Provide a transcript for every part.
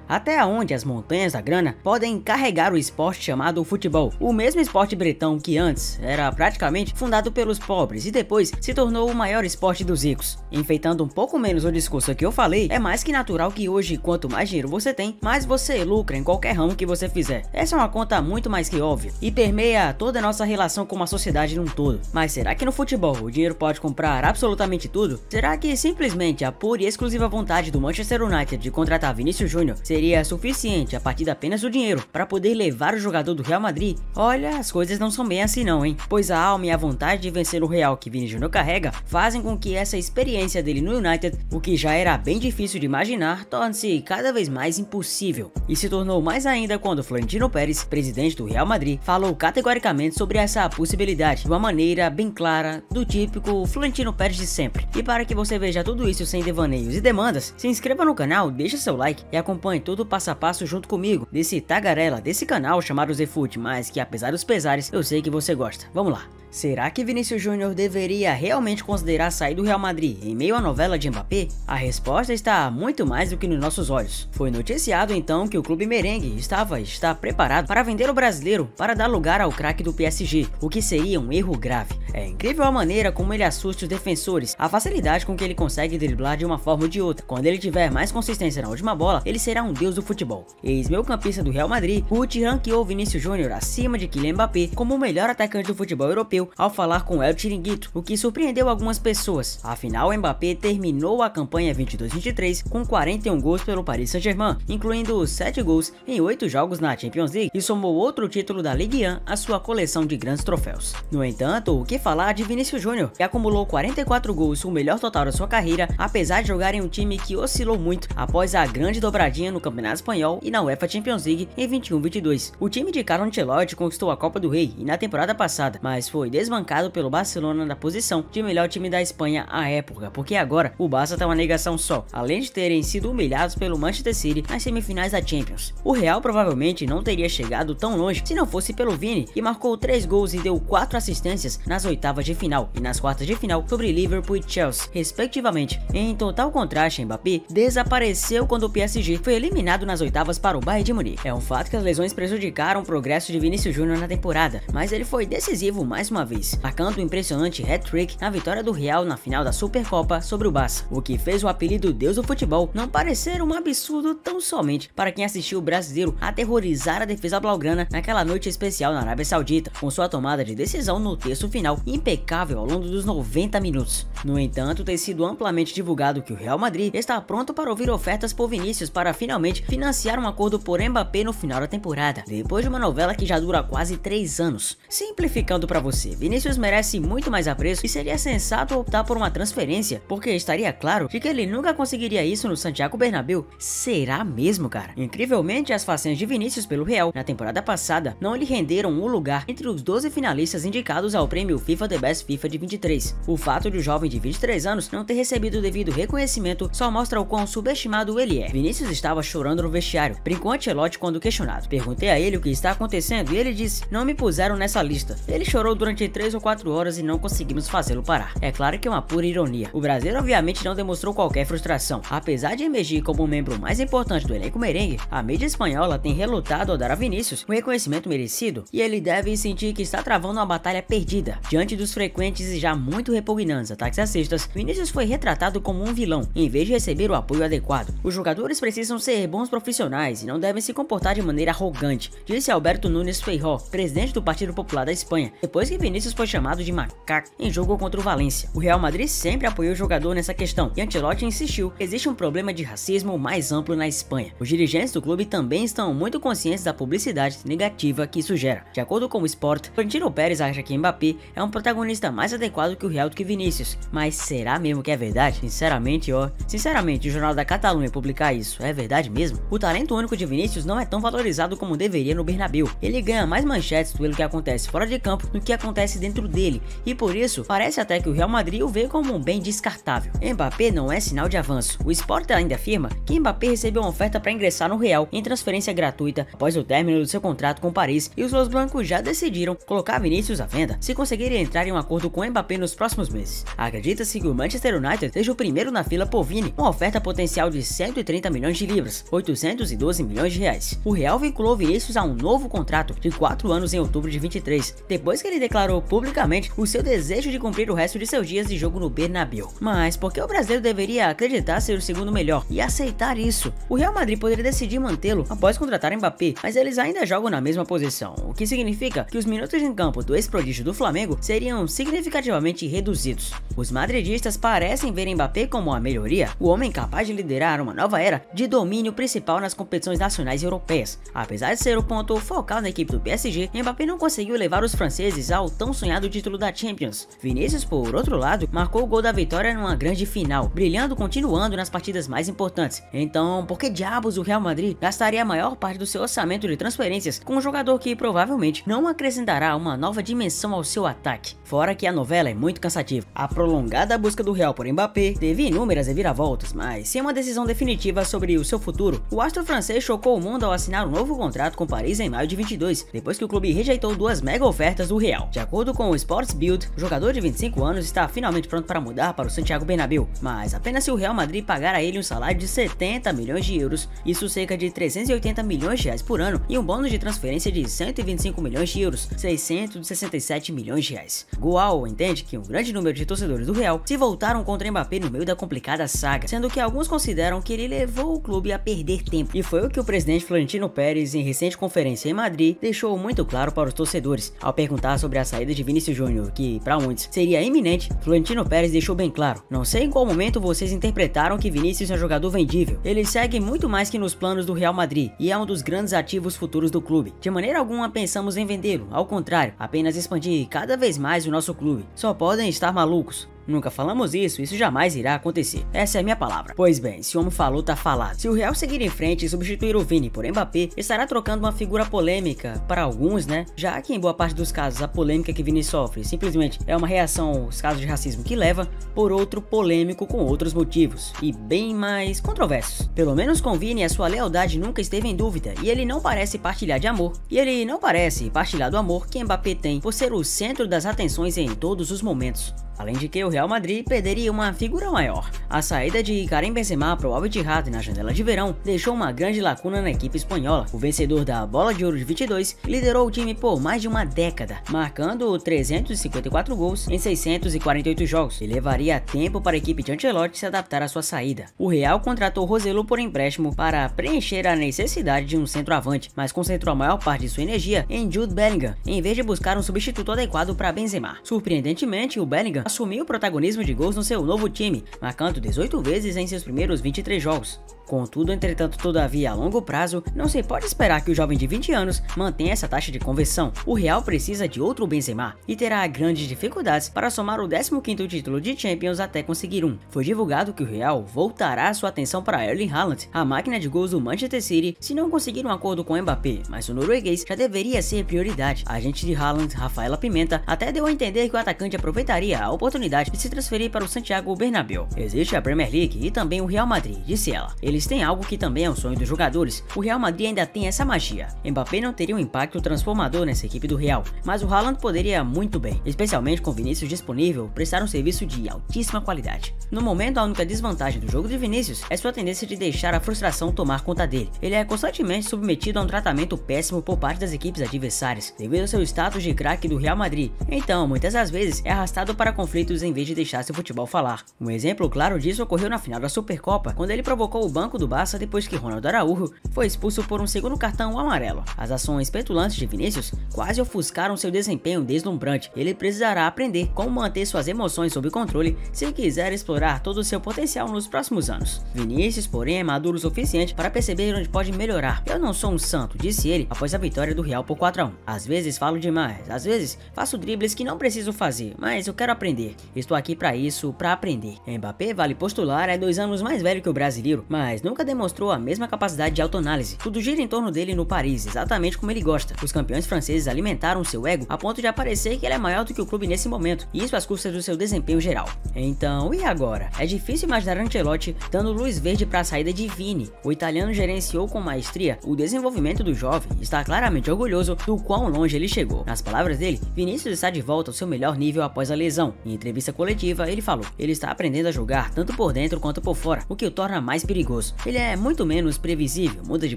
Até onde as montanhas da grana podem carregar o esporte chamado futebol, o mesmo esporte bretão que antes era praticamente fundado pelos pobres e depois se tornou o maior esporte dos ricos. Enfeitando um pouco menos o discurso que eu falei, é mais que natural que hoje, quanto mais dinheiro você tem, mais você lucra em qualquer ramo que você fizer. Essa é uma conta muito mais que óbvia e permeia toda a nossa relação com a sociedade num todo. Mas será que no futebol o dinheiro pode comprar absolutamente tudo? Será que simplesmente a pura e exclusiva vontade do Manchester United de contratar Vinícius Júnior seria suficiente a partir apenas do dinheiro para poder levar o jogador do Real Madrid? Olha, as coisas não são bem assim não, hein? Pois a alma e a vontade de vencer o Real que Vini Júnior carrega fazem com que essa experiência dele no United, o que já era bem difícil de imaginar, torne-se cada vez mais impossível. E se tornou mais ainda quando Florentino Pérez, presidente do Real Madrid, falou categoricamente sobre essa possibilidade de uma maneira bem clara, do típico Florentino Pérez de sempre. E para que você veja tudo isso sem devaneios e demandas, se inscreva no canal, deixa seu like e acompanhe todo o passo a passo junto comigo desse tagarela desse canal chamado ZFoot, mas que apesar dos pesares, eu sei que você gosta. Vamos lá. Será que Vinícius Júnior deveria realmente considerar sair do Real Madrid em meio à novela de Mbappé? A resposta está muito mais do que nos nossos olhos. Foi noticiado então que o clube merengue está preparado para vender o brasileiro para dar lugar ao craque do PSG, o que seria um erro grave. É incrível a maneira como ele assusta os defensores, a facilidade com que ele consegue driblar de uma forma ou de outra. Quando ele tiver mais consistência na última bola, ele será um deus do futebol. Ex-meio-campista do Real Madrid, Ruth ranqueou Vinícius Júnior acima de Kylian Mbappé como o melhor atacante do futebol europeu ao falar com El Chiringuito, o que surpreendeu algumas pessoas. Afinal, Mbappé terminou a campanha 22-23 com 41 gols pelo Paris Saint-Germain, incluindo 7 gols em 8 jogos na Champions League, e somou outro título da Ligue 1 à sua coleção de grandes troféus. No entanto, o que falar de Vinícius Júnior, que acumulou 44 gols, o melhor total da sua carreira, apesar de jogar em um time que oscilou muito após a grande dobradinha no Campeonato Espanhol e na UEFA Champions League em 21-22. O time de Carlo Ancelotti conquistou a Copa do Rei e na temporada passada, mas foi desbancado pelo Barcelona da posição de melhor time da Espanha à época, porque agora o Barça tá uma negação só, além de terem sido humilhados pelo Manchester City nas semifinais da Champions. O Real provavelmente não teria chegado tão longe se não fosse pelo Vini, que marcou 3 gols e deu 4 assistências nas oitavas de final e nas quartas de final sobre Liverpool e Chelsea, respectivamente. Em total contraste, Mbappé desapareceu quando o PSG foi eliminado nas oitavas para o Bayern de Munique. É um fato que as lesões prejudicaram o progresso de Vinícius Júnior na temporada, mas ele foi decisivo mais uma vez, marcando um impressionante hat-trick na vitória do Real na final da Supercopa sobre o Barça, o que fez o apelido Deus do Futebol não parecer um absurdo tão somente para quem assistiu o brasileiro aterrorizar a defesa blaugrana naquela noite especial na Arábia Saudita, com sua tomada de decisão no terço final impecável ao longo dos 90 minutos. No entanto, tem sido amplamente divulgado que o Real Madrid está pronto para ouvir ofertas por Vinícius para finalmente financiar um acordo por Mbappé no final da temporada, depois de uma novela que já dura quase 3 anos. Simplificando para você, Vinícius merece muito mais apreço e seria sensato optar por uma transferência, porque estaria claro de que ele nunca conseguiria isso no Santiago Bernabéu. Será mesmo, cara? Incrivelmente, as façanhas de Vinícius pelo Real na temporada passada não lhe renderam um lugar entre os 12 finalistas indicados ao prêmio FIFA The Best FIFA de 23. O fato de o jovem de 23 anos não ter recebido o devido reconhecimento só mostra o quão subestimado ele é. Vinícius estava chorando no vestiário, brincou Ancelotti quando questionado. Perguntei a ele o que está acontecendo e ele disse: "Não me puseram nessa lista." Ele chorou durante 3 ou 4 horas e não conseguimos fazê-lo parar. É claro que é uma pura ironia. O brasileiro obviamente não demonstrou qualquer frustração. Apesar de emergir como o membro mais importante do elenco merengue, a mídia espanhola tem relutado ao dar a Vinícius o reconhecimento merecido e ele deve sentir que está travando uma batalha perdida. Diante dos frequentes e já muito repugnantes ataques racistas, Vinícius foi retratado como um vilão, em vez de receber o apoio adequado. Os jogadores precisam ser bons profissionais e não devem se comportar de maneira arrogante, disse Alberto Núñez Feijóo, presidente do Partido Popular da Espanha, depois que Vinícius foi chamado de macaco em jogo contra o Valência. O Real Madrid sempre apoiou o jogador nessa questão e Ancelotti insistiu que existe um problema de racismo mais amplo na Espanha. Os dirigentes do clube também estão muito conscientes da publicidade negativa que isso gera. De acordo com o Sport, Florentino Pérez acha que Mbappé é um protagonista mais adequado que o Real do que Vinícius. Mas será mesmo que é verdade? Sinceramente, o Jornal da Catalunha publicar isso é verdade mesmo? O talento único de Vinícius não é tão valorizado como deveria no Bernabéu. Ele ganha mais manchetes pelo que acontece fora de campo do que acontece acontece dentro dele, e por isso parece até que o Real Madrid o vê como um bem descartável. Mbappé não é sinal de avanço. O Sport ainda afirma que Mbappé recebeu uma oferta para ingressar no Real em transferência gratuita após o término do seu contrato com Paris, e os Los Blancos já decidiram colocar Vinícius à venda se conseguirem entrar em um acordo com Mbappé nos próximos meses. Acredita-se que o Manchester United seja o primeiro na fila por Vini, uma oferta potencial de 130 milhões de libras, 812 milhões de reais. O Real vinculou Vinícius a um novo contrato de 4 anos em outubro de 23, depois que ele declarou publicamente o seu desejo de cumprir o resto de seus dias de jogo no Bernabéu. Mas por que o brasileiro deveria acreditar ser o segundo melhor e aceitar isso? O Real Madrid poderia decidir mantê-lo após contratar Mbappé, mas eles ainda jogam na mesma posição, o que significa que os minutos em campo do ex-prodígio do Flamengo seriam significativamente reduzidos. Os madridistas parecem ver Mbappé como a melhoria, o homem capaz de liderar uma nova era de domínio principal nas competições nacionais e europeias. Apesar de ser o ponto focal na equipe do PSG, Mbappé não conseguiu levar os franceses ao tão sonhado título da Champions. Vinícius, por outro lado, marcou o gol da vitória numa grande final, brilhando continuando nas partidas mais importantes. Então, por que diabos o Real Madrid gastaria a maior parte do seu orçamento de transferências com um jogador que provavelmente não acrescentará uma nova dimensão ao seu ataque? Fora que a novela é muito cansativa. A prolongada busca do Real por Mbappé teve inúmeras reviravoltas, mas sem uma decisão definitiva sobre o seu futuro, o astro francês chocou o mundo ao assinar um novo contrato com Paris em maio de 22, depois que o clube rejeitou 2 mega ofertas do Real. De acordo com o Sports Bild, o jogador de 25 anos está finalmente pronto para mudar para o Santiago Bernabéu, mas apenas se o Real Madrid pagar a ele um salário de 70 milhões de euros, isso cerca de 380 milhões de reais por ano, e um bônus de transferência de 125 milhões de euros, 667 milhões de reais. Goal entende que um grande número de torcedores do Real se voltaram contra Mbappé no meio da complicada saga, sendo que alguns consideram que ele levou o clube a perder tempo, e foi o que o presidente Florentino Pérez, em recente conferência em Madrid, deixou muito claro para os torcedores. Ao perguntar sobre a saída de Vinícius Júnior, que para muitos seria iminente, Florentino Pérez deixou bem claro: não sei em qual momento vocês interpretaram que Vinícius é um jogador vendível. Ele segue muito mais que nos planos do Real Madrid e é um dos grandes ativos futuros do clube. De maneira alguma pensamos em vendê-lo, ao contrário, apenas expandir cada vez mais o nosso clube. Só podem estar malucos. Nunca falamos isso jamais irá acontecer. Essa é a minha palavra. Pois bem, se o homem falou, tá falado. Se o Real seguir em frente e substituir o Vini por Mbappé, estará trocando uma figura polêmica para alguns, né? Já que em boa parte dos casos a polêmica que Vini sofre simplesmente é uma reação aos casos de racismo que leva, por outro polêmico com outros motivos, e bem mais controversos. Pelo menos com Vini a sua lealdade nunca esteve em dúvida, e ele não parece partilhar de amor. E ele não parece partilhar do amor que Mbappé tem por ser o centro das atenções em todos os momentos. Além de que o Real Madrid perderia uma figura maior. A saída de Karim Benzema para o Al Ittihad na janela de verão deixou uma grande lacuna na equipe espanhola. O vencedor da Bola de Ouro de 22 liderou o time por mais de uma década, marcando 354 gols em 648 jogos, e levaria tempo para a equipe de Ancelotti se adaptar à sua saída. O Real contratou Roselu por empréstimo para preencher a necessidade de um centroavante, mas concentrou a maior parte de sua energia em Jude Bellingham, em vez de buscar um substituto adequado para Benzema. Surpreendentemente, o Bellingham assumiu o protagonismo de gols no seu novo time, marcando 18 vezes em seus primeiros 23 jogos. Contudo, entretanto, todavia, a longo prazo, não se pode esperar que o jovem de 20 anos mantenha essa taxa de conversão. O Real precisa de outro Benzema e terá grandes dificuldades para somar o 15º título de Champions até conseguir um. Foi divulgado que o Real voltará sua atenção para Erling Haaland, a máquina de gols do Manchester City, se não conseguir um acordo com Mbappé, mas o norueguês já deveria ser prioridade. A agente de Haaland, Rafaela Pimenta, até deu a entender que o atacante aproveitaria a oportunidade de se transferir para o Santiago Bernabéu. Existe a Premier League e também o Real Madrid, disse ela. Eles têm algo que também é um sonho dos jogadores. O Real Madrid ainda tem essa magia. Mbappé não teria um impacto transformador nessa equipe do Real, mas o Haaland poderia muito bem, especialmente com Vinícius disponível, prestar um serviço de altíssima qualidade. No momento, a única desvantagem do jogo de Vinícius é sua tendência de deixar a frustração tomar conta dele. Ele é constantemente submetido a um tratamento péssimo por parte das equipes adversárias, devido ao seu status de craque do Real Madrid. Então, muitas das vezes, é arrastado para conflitos em vez de deixar seu futebol falar. Um exemplo claro disso ocorreu na final da Supercopa, quando ele provocou o banco do Barça depois que Ronaldo Araújo foi expulso por um segundo cartão amarelo. As ações petulantes de Vinícius quase ofuscaram seu desempenho deslumbrante. Ele precisará aprender como manter suas emoções sob controle se quiser explorar todo o seu potencial nos próximos anos. Vinícius, porém, é maduro o suficiente para perceber onde pode melhorar. Eu não sou um santo, disse ele após a vitória do Real por 4-1. Às vezes falo demais, às vezes faço dribles que não preciso fazer, mas eu quero aprender. Estou aqui para isso, para aprender. Mbappé, vale postular, é 2 anos mais velho que o brasileiro, mas mas nunca demonstrou a mesma capacidade de autoanálise. Tudo gira em torno dele no Paris, exatamente como ele gosta. Os campeões franceses alimentaram seu ego a ponto de aparecer que ele é maior do que o clube nesse momento, e isso às custas do seu desempenho geral. Então, e agora? É difícil imaginar Ancelotti dando luz verde para a saída de Vini. O italiano gerenciou com maestria o desenvolvimento do jovem e está claramente orgulhoso do quão longe ele chegou. Nas palavras dele, Vinícius está de volta ao seu melhor nível após a lesão. Em entrevista coletiva, ele falou: ele está aprendendo a jogar tanto por dentro quanto por fora, o que o torna mais perigoso. Ele é muito menos previsível, muda de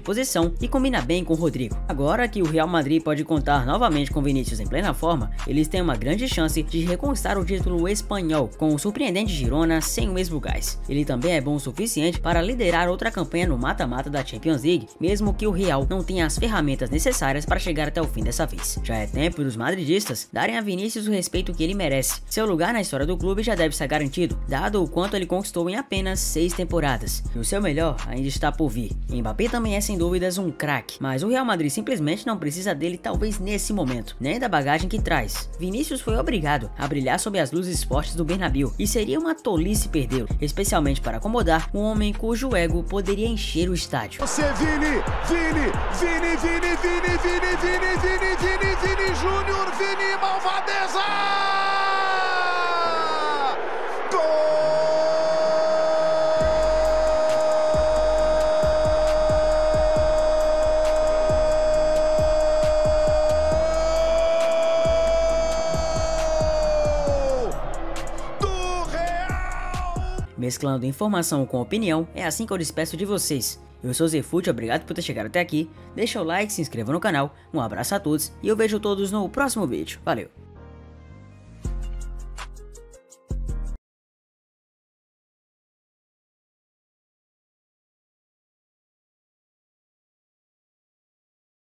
posição e combina bem com o Rodrigo. Agora que o Real Madrid pode contar novamente com Vinícius em plena forma, eles têm uma grande chance de reconquistar o título espanhol com o surpreendente Girona sem o mesmo gás. Ele também é bom o suficiente para liderar outra campanha no mata-mata da Champions League, mesmo que o Real não tenha as ferramentas necessárias para chegar até o fim dessa vez. Já é tempo dos madridistas darem a Vinícius o respeito que ele merece. Seu lugar na história do clube já deve estar garantido, dado o quanto ele conquistou em apenas 6 temporadas. E o seu melhor ainda está por vir. Mbappé também é sem dúvidas um craque, mas o Real Madrid simplesmente não precisa dele talvez nesse momento, nem da bagagem que traz. Vinícius foi obrigado a brilhar sob as luzes fortes do Bernabéu, e seria uma tolice perdê-lo, especialmente para acomodar um homem cujo ego poderia encher o estádio. Você Vini Júnior, Vini Malvadeza! Mesclando informação com opinião, é assim que eu despeço de vocês. Eu sou Zefute, obrigado por ter chegado até aqui, deixa o like, se inscreva no canal, um abraço a todos e eu vejo todos no próximo vídeo. Valeu!